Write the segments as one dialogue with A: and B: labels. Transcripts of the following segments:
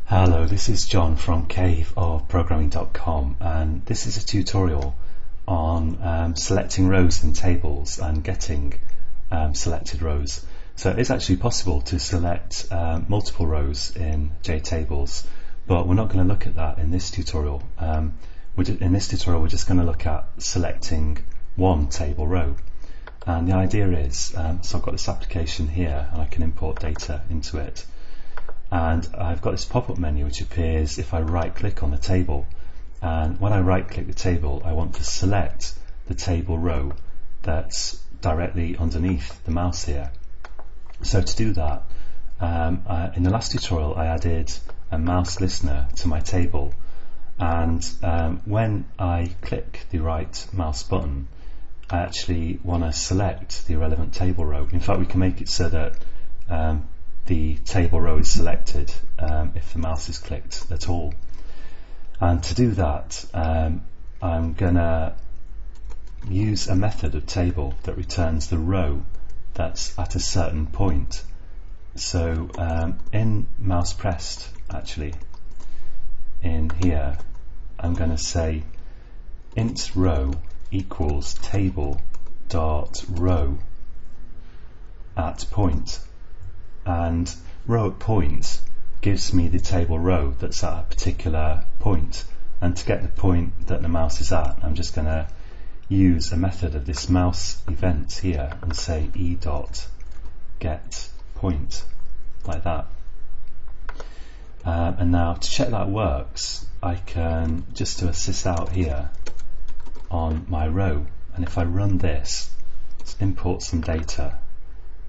A: Hello, this is John from caveofprogramming.com, and this is a tutorial on selecting rows in tables and getting selected rows. So it's actually possible to select multiple rows in JTables, but we're not going to look at that in this tutorial. In this tutorial we're just going to look at selecting one table row. And the idea is, so I've got this application here and I can import data into it. And I've got this pop-up menu which appears if I right click on the table, and when I right click the table I want to select the table row that's directly underneath the mouse here. So to do that, in the last tutorial I added a mouse listener to my table, and when I click the right mouse button I actually want to select the relevant table row. In fact, we can make it so that the table row is selected if the mouse is clicked at all. And to do that, I'm gonna use a method of table that returns the row that's at a certain point. So in mouse pressed, actually, in here, I'm gonna say int row equals table dot row at point. And row at point gives me the table row that's at a particular point, and to get the point that the mouse is at I'm just going to use a method of this mouse event here and say e.getPoint, like that. And now to check that works I can just do a sysout here on my row, and if I run this, let's import some data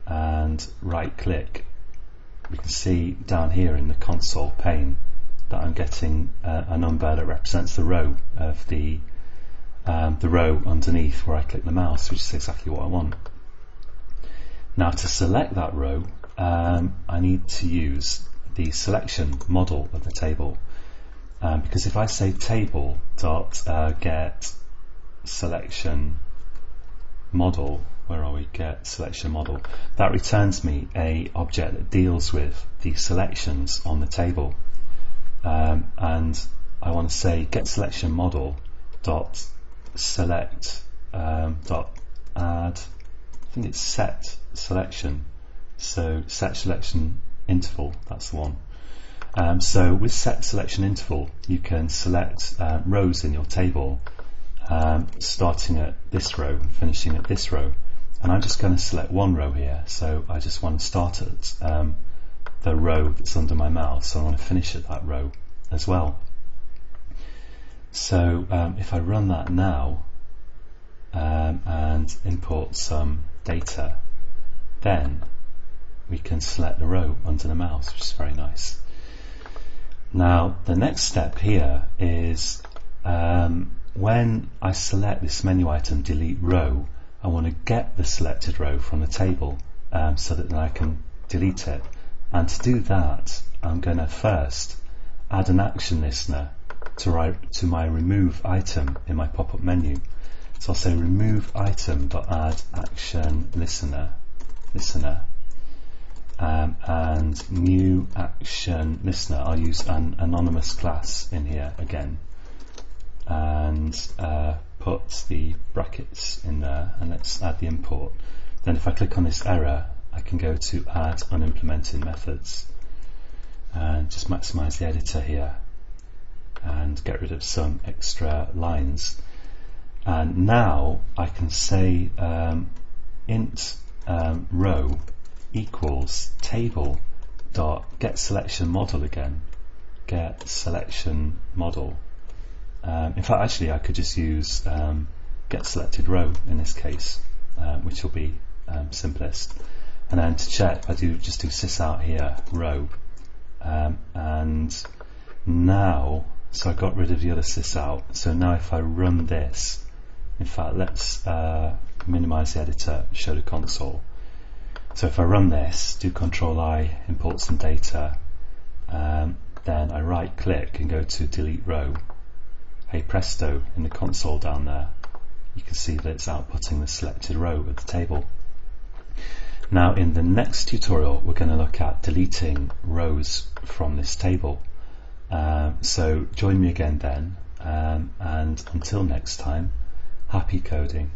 A: and right click, we can see down here in the console pane that I'm getting a number that represents the row of the row underneath where I click the mouse, which is exactly what I want. Now to select that row I need to use the selection model of the table, because if I say table dot get selection model, where are we, get selection model, that returns me a object that deals with the selections on the table, and I want to say get selection model dot select dot add, I think it's set selection, so set selection interval, that's the one. So with set selection interval you can select rows in your table, starting at this row and finishing at this row, and I'm just going to select one row here, so I just want to start at the row that's under my mouse, so I want to finish at that row as well. So if I run that now and import some data, then we can select the row under the mouse, which is very nice. Now the next step here is when I select this menu item delete row, I want to get the selected row from the table so that then I can delete it. And to do that I'm going to first add an action listener to my remove item in my pop-up menu. So I'll say remove item.add action listener, and new action listener, I'll use an anonymous class in here again, and put the brackets in there, and let's add the import. Then if I click on this error I can go to add unimplemented methods and just maximize the editor here and get rid of some extra lines. And now I can say int row equals table dot get selection model again, get selection model. In fact, actually I could just use get selected row in this case, which will be simplest. And then to check I just do sysout here row, and now, so I got rid of the other sysout, so now if I run this, in fact let's minimize the editor, show the console. So if I run this, do Control I, import some data, then I right click and go to delete row. Hey presto, in the console down there you can see that it's outputting the selected row of the table. Now in the next tutorial we're going to look at deleting rows from this table, So join me again then, and until next time, happy coding.